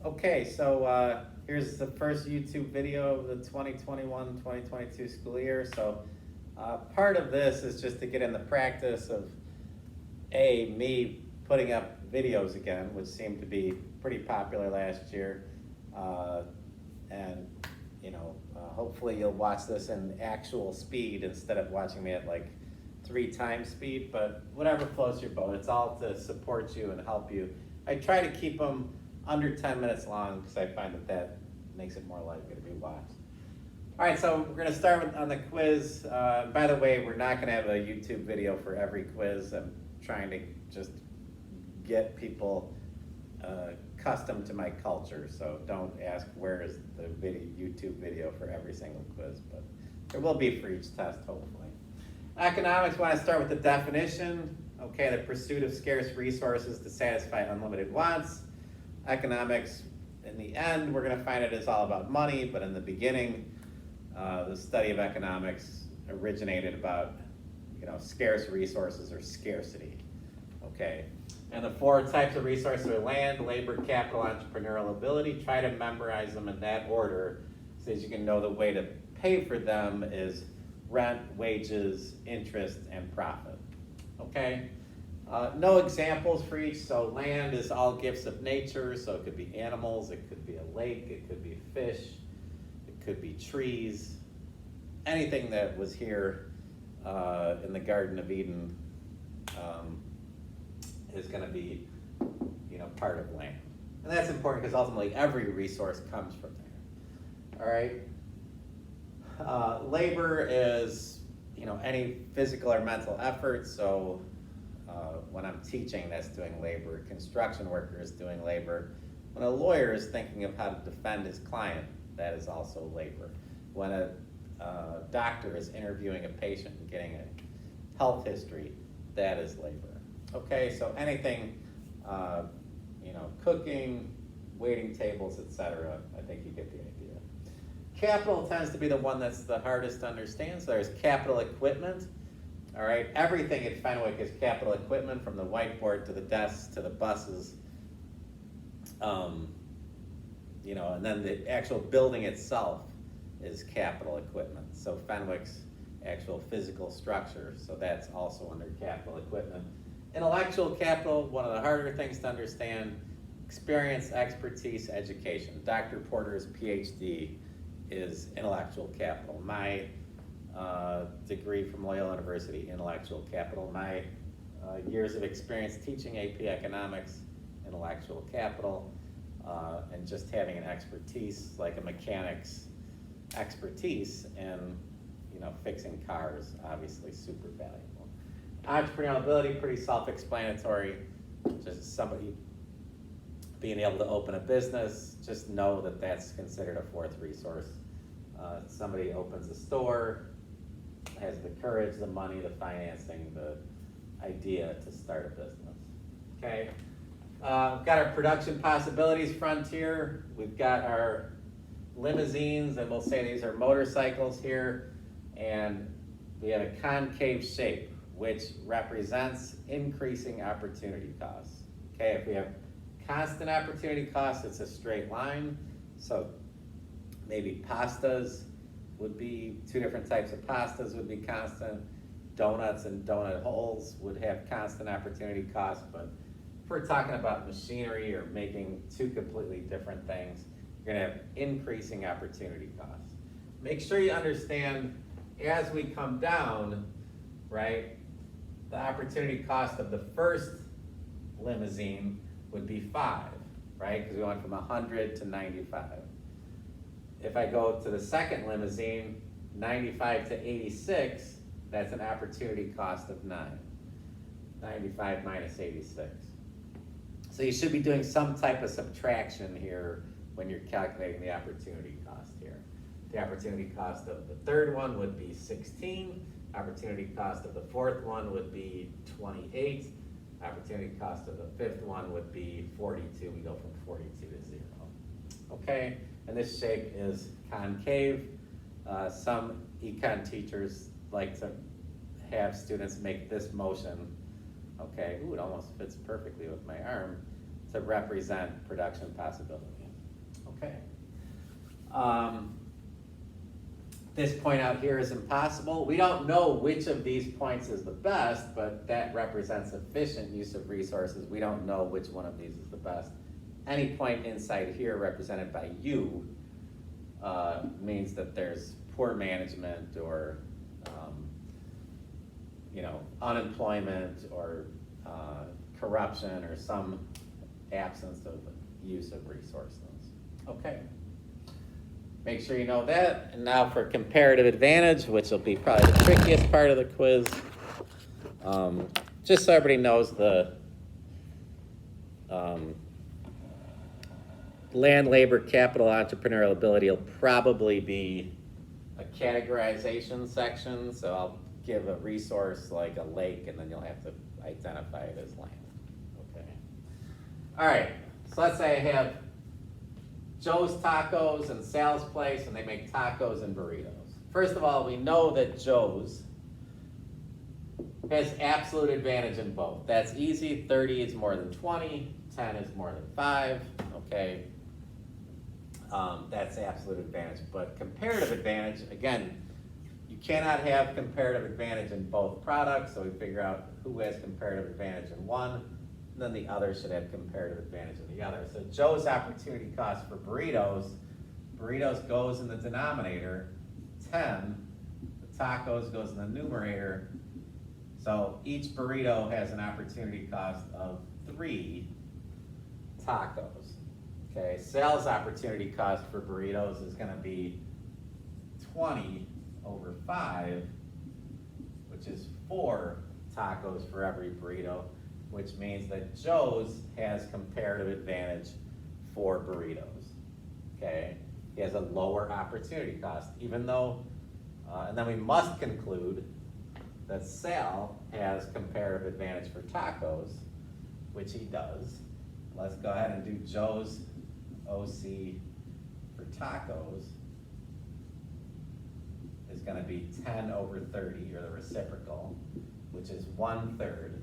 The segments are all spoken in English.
Okay, so here's the first YouTube video of the 2021-2022 school year. So part of this is just to get in the practice of me putting up videos again, which seemed to be pretty popular last year. And hopefully you'll watch this in actual speed instead of watching me at like 3 times speed, but whatever floats your boat. It's all to support you and help you. I try to keep them under 10 minutes long because I find that makes it more likely to be watched. All right, so we're gonna start on the quiz. By the way, we're not gonna have a YouTube video for every quiz. I'm trying to just get people accustomed to my culture, so don't ask where is the YouTube video for every single quiz, but there will be for each test, hopefully. Economics, want to start with the definition. Okay, the pursuit of scarce resources to satisfy unlimited wants. Economics, in the end, we're going to find it is all about money, but in the beginning, the study of economics originated about scarce resources or scarcity. Okay, and the 4 types of resources are land, labor, capital, entrepreneurial ability. Try to memorize them in that order so that you can know the way to pay for them is rent, wages, interest, and profit. Okay? No examples for each. So land is all gifts of nature. So it could be animals, it could be a lake, it could be fish, it could be trees. Anything that was here in the Garden of Eden is going to be, part of land. And that's important because ultimately every resource comes from there. All right. Labor is, any physical or mental effort. So when I'm teaching, that's doing labor. Construction worker is doing labor. When a lawyer is thinking of how to defend his client, that is also labor. When a doctor is interviewing a patient and getting a health history, that is labor. Okay, so anything, cooking, waiting tables, etc. I think you get the idea. Capital tends to be the one that's the hardest to understand. So there's capital equipment. All right, everything at Fenwick is capital equipment, from the whiteboard to the desks to the buses. And then the actual building itself is capital equipment. So Fenwick's actual physical structure, so that's also under capital equipment. Intellectual capital, one of the harder things to understand. Experience, expertise, education. Dr. Porter's PhD is intellectual capital. My degree from Loyola University, intellectual capital. My years of experience teaching AP economics, intellectual capital, and just having an expertise, like a mechanic's expertise in fixing cars, obviously super valuable. Entrepreneurial ability, pretty self-explanatory. Just somebody being able to open a business, just know that that's considered a 4th resource. Somebody opens a store, has the courage, the money, the financing, the idea to start a business. Okay, we've got our production possibilities frontier. We've got our limousines, and we'll say these are motorcycles here, and we have a concave shape, which represents increasing opportunity costs. Okay, if we have constant opportunity costs, it's a straight line. So maybe pastas would be, 2 different types of pastas would be constant. Donuts and donut holes would have constant opportunity costs, but if we're talking about machinery or making 2 completely different things, you're gonna have increasing opportunity costs. Make sure you understand as we come down, right, the opportunity cost of the first limousine would be 5, right? Because we went from 100 to 95. If I go to the second limousine, 95 to 86, that's an opportunity cost of 9. 95 minus 86. So you should be doing some type of subtraction here when you're calculating the opportunity cost here. The opportunity cost of the third one would be 16. Opportunity cost of the fourth one would be 28. Opportunity cost of the fifth one would be 42. We go from 42 to 0. Okay, and this shape is concave. Some econ teachers like to have students make this motion. Okay, ooh, it almost fits perfectly with my arm, to represent production possibility. Okay. This point out here is impossible. We don't know which of these points is the best, but that represents efficient use of resources. We don't know which one of these is the best. Any point inside here represented by U means that there's poor management or unemployment or corruption or some absence of use of resources. Okay. Make sure you know that. And now for comparative advantage, which will be probably the trickiest part of the quiz. Just so everybody knows, the land, labor, capital, entrepreneurial ability will probably be a categorization section. So I'll give a resource like a lake, and then you'll have to identify it as land. Okay. All right. So let's say I have Joe's Tacos and Sal's Place, and they make tacos and burritos. First of all, we know that Joe's has absolute advantage in both. That's easy. 30 is more than 20. 10 is more than 5. Okay. That's absolute advantage. But comparative advantage, again, you cannot have comparative advantage in both products, so we figure out who has comparative advantage in one, and then the other should have comparative advantage in the other. So Joe's opportunity cost for burritos goes in the denominator, 10, the tacos goes in the numerator, so each burrito has an opportunity cost of 3 tacos. Okay, Sal's opportunity cost for burritos is going to be 20 over 5, which is 4 tacos for every burrito, which means that Joe's has comparative advantage for burritos. Okay, he has a lower opportunity cost, even though, and then we must conclude that Sal has comparative advantage for tacos, which he does. Let's go ahead and do Joe's OC for tacos is going to be 10 over 30, or the reciprocal, which is 1/3.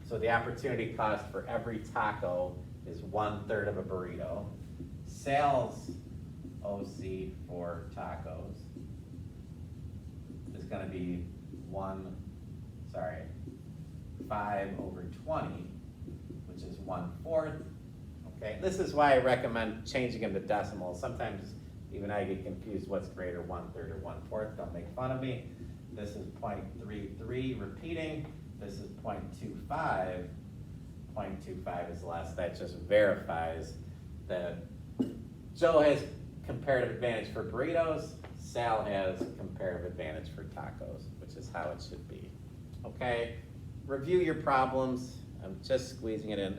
So the opportunity cost for every taco is 1/3 of a burrito. Sal's OC for tacos is going to be 5 over 20, which is 1/4. Okay, this is why I recommend changing them to decimals. Sometimes even I get confused what's greater, 1/3 or 1/4. Don't make fun of me. This is 0.33 repeating. This is 0.25. 0.25 is less. That just verifies that Joe has comparative advantage for burritos. Sal has comparative advantage for tacos, which is how it should be. Okay, review your problems. I'm just squeezing it in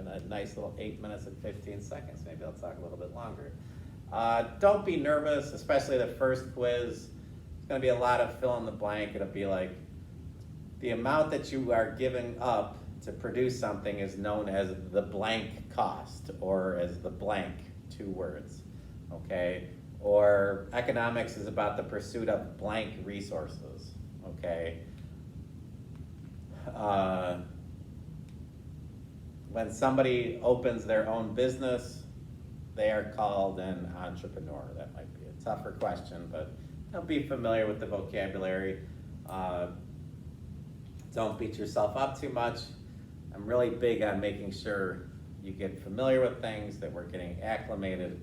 a nice little 8 minutes and 15 seconds. Maybe I'll talk a little bit longer. Don't be nervous, especially the first quiz. It's going to be a lot of fill in the blank. It'll be like the amount that you are giving up to produce something is known as the blank cost, or as the blank, 2 words. Okay? Or economics is about the pursuit of blank resources. Okay? When somebody opens their own business, they are called an entrepreneur. That might be a tougher question, but be familiar with the vocabulary. Don't beat yourself up too much. I'm really big on making sure you get familiar with things, that we're getting acclimated,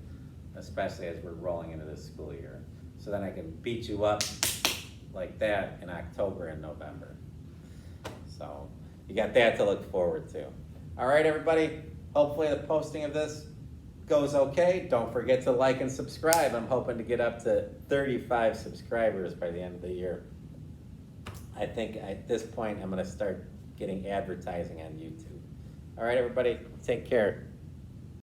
especially as we're rolling into this school year. So then I can beat you up like that in October and November. So you got that to look forward to. All right, everybody. Hopefully the posting of this goes okay. Don't forget to like and subscribe. I'm hoping to get up to 35 subscribers by the end of the year. I think at this point I'm going to start getting advertising on YouTube. All right, everybody. Take care.